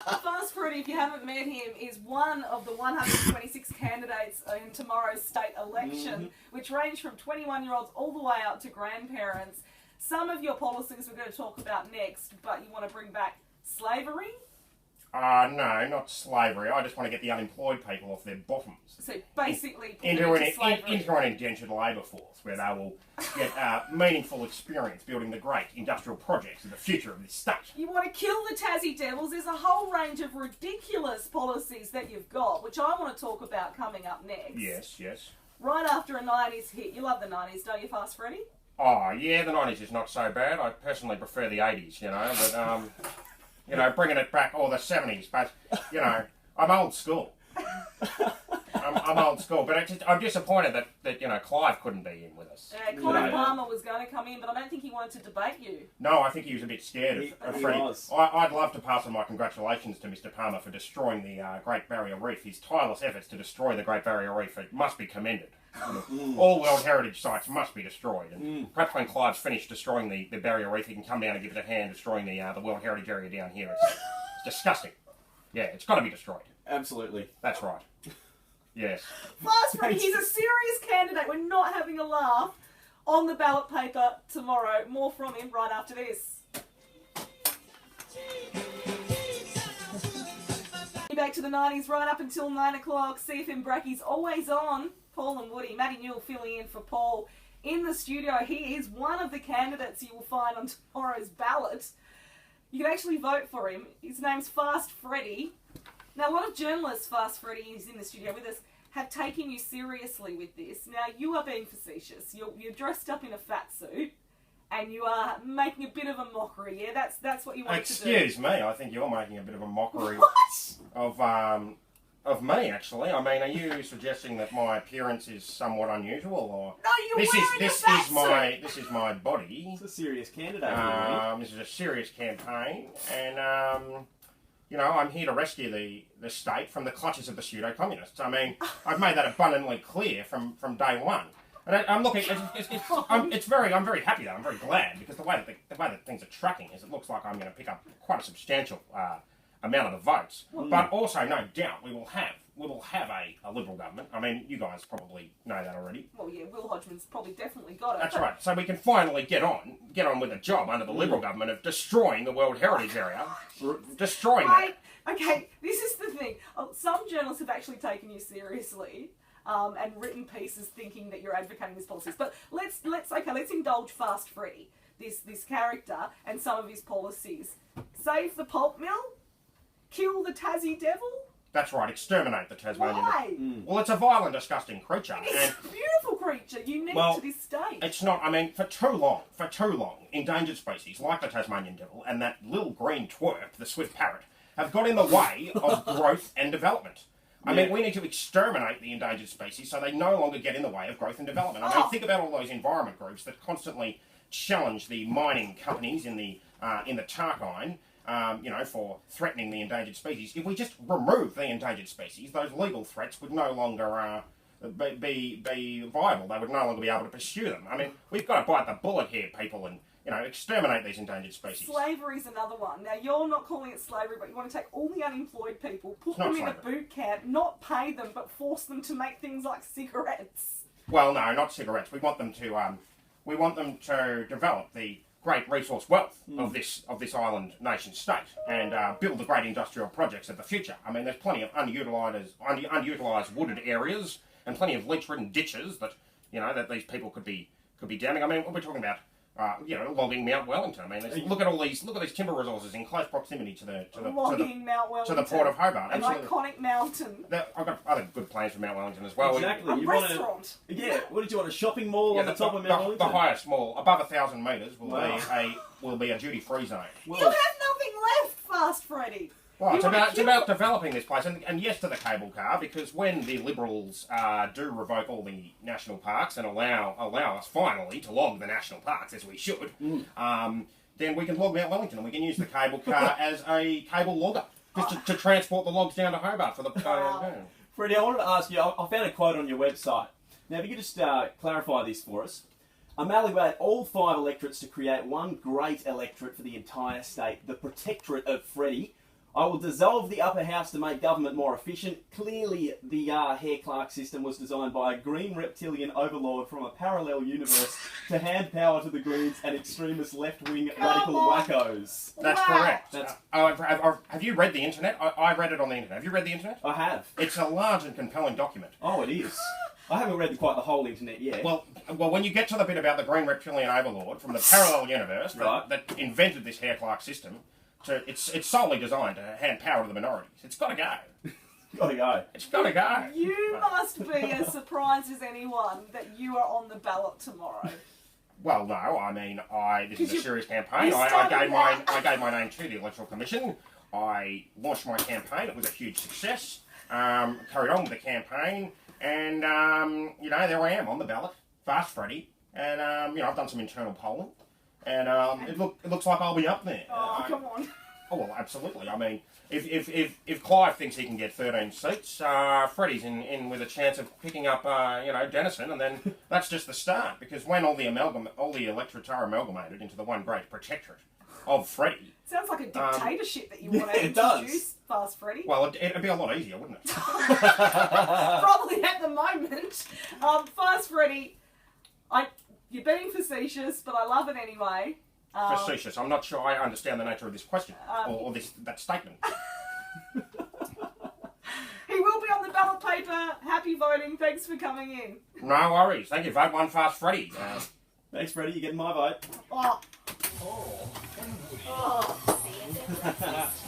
Fast Freddy, if you haven't met him, is one of the 126 candidates in tomorrow's state election, which range from 21-year-olds all the way up to grandparents. Some of your policies we're going to talk about next, but you want to bring back slavery? No, not slavery. I just want to get the unemployed people off their bottoms. So basically, into an indentured labour force where they will get meaningful experience building the great industrial projects of the future of this state. You want to kill the Tassie Devils. There's a whole range of ridiculous policies that you've got, which I want to talk about coming up next. Yes. Right after a 90s hit. You love the 90s, don't you, Fast Freddy? Oh, yeah, the 90s is not so bad. I personally prefer the 80s, but, bringing it back, or the 70s, but, I'm old school. I'm old school, but I'm disappointed that Clive couldn't be in with us. Clive Palmer was going to come in, but I don't think he wanted to debate you. No, I think he was a bit scared of Freddy. I'd love to pass on my congratulations to Mr. Palmer for destroying the Great Barrier Reef. His tireless efforts to destroy the Great Barrier Reef must be commended. All World Heritage sites must be destroyed. And perhaps when Clive's finished destroying the Barrier Reef, he can come down and give it a hand destroying the World Heritage area down here. It's disgusting. Yeah, it's got to be destroyed. Absolutely. That's right. Yes. Fast Freddy, he's a serious candidate. We're not having a laugh on the ballot paper tomorrow. More from him right after this. Back to the 90s, right up until 9 o'clock. CFM Bracky's always on. Paul and Woody. Matty Newell filling in for Paul in the studio. He is one of the candidates you will find on tomorrow's ballot. You can actually vote for him. His name's Fast Freddy. Now, a lot of journalists, Fast Freddy, who's in the studio with us, have taken you seriously with this. Now, you are being facetious. You're dressed up in a fat suit, and you are making a bit of a mockery. Yeah, that's what you want to do. Excuse me, I think you're making a bit of a mockery of me. Actually, I mean, are you suggesting that my appearance is somewhat unusual, or no? This is my body. It's a serious candidate. This is a serious campaign, and I'm here to rescue the state from the clutches of the pseudo-communists. I mean, I've made that abundantly clear from day one. And I'm looking. I'm very happy though. I'm very glad because the way that things are tracking is it looks like I'm going to pick up quite a substantial amount of the votes. But also, no doubt, we will have a Liberal government. I mean, you guys probably know that already. Well, yeah, Will Hodgman's probably definitely got it. That's right. So we can finally get on with the job under the Liberal government of destroying the World Heritage Area, destroying that. Okay, this is the thing. Some journalists have actually taken you seriously. And written pieces thinking that you're advocating these policies. But let's indulge Fast Freddy, this character, and some of his policies. Save the pulp mill, kill the Tassie Devil. That's right, exterminate the Tasmanian Devil. Well, it's a violent, disgusting creature. It's a beautiful creature, unique to this state. It's not. I mean, for too long, endangered species like the Tasmanian Devil and that little green twerp, the swift parrot, have got in the way of growth and development. I mean, we need to exterminate the endangered species so they no longer get in the way of growth and development. I mean, think about all those environment groups that constantly challenge the mining companies in the Tarkine, for threatening the endangered species. If we just remove the endangered species, those legal threats would no longer be viable. They would no longer be able to pursue them. I mean, we've got to bite the bullet here, people, and exterminate these endangered species. Slavery's another one. Now, you're not calling it slavery, but you want to take all the unemployed people, put them in a boot camp, not pay them, but force them to make things like cigarettes. Well, no, not cigarettes. We want them to develop the great resource wealth of this island nation state and build the great industrial projects of the future. I mean, there's plenty of underutilised wooded areas and plenty of leach-ridden ditches that these people could be damming. I mean, what we're talking about. Logging Mount Wellington. I mean, look at these timber resources in close proximity to the Port of Hobart. An iconic mountain. I've got other good plans for Mount Wellington as well. Exactly. A restaurant. What did you want? A shopping mall on the top of Mount Wellington? The highest mall, above 1,000 metres, will be a duty-free zone. Well, you have nothing left, Fast Freddy. Well, it's about developing this place, and yes to the cable car, because when the Liberals do revoke all the national parks and allow us finally to log the national parks as we should, then we can log Mount Wellington and we can use the cable car as a cable logger just to transport the logs down to Hobart for the. Freddie, I wanted to ask you. I found a quote on your website. Now, if you could just clarify this for us. Amalgamate all 5 electorates to create one great electorate for the entire state, the protectorate of Freddie. I will dissolve the upper house to make government more efficient. Clearly, the Hare Clark system was designed by a green reptilian overlord from a parallel universe to hand power to the Greens and extremist left-wing radical wackos. That's Wow. correct. Have you read the internet? I read it on the internet. Have you read the internet? I have. It's a large and compelling document. Oh, it is. I haven't read quite the whole internet yet. Well, when you get to the bit about the green reptilian overlord from the parallel universe Right. that invented this Hare Clark system, it's solely designed to hand power to the minorities. It's got to go. Gotta go. It's got to go. You must be as surprised as anyone that you are on the ballot tomorrow. Well, no, I mean, this is a you- serious campaign. you I started gave my name to the Electoral Commission. I launched my campaign. It was a huge success. Carried on with the campaign, and there I am on the ballot, Fast Freddy, and I've done some internal polling, and it looks like I'll be up there. Oh, come on. Oh well, absolutely. I mean, if Clive thinks he can get 13 seats, Freddy's in with a chance of picking up Denison, and then that's just the start. Because when all the electorates are amalgamated into the one great protectorate of Freddy, Sounds like a dictatorship that you want to it does. introduce, Fast Freddy. well, it'd be a lot easier, wouldn't it? Probably at the moment. Fast Freddy, you're being facetious, but I love it anyway. Facetious. I'm not sure I understand the nature of this question or that statement. He will be on the ballot paper. Happy voting. Thanks for coming in. No worries. Thank you. Vote one Fast Freddy. Thanks, Freddie. You're getting my vote. Oh. Paul and Woody. Oh. See if it works.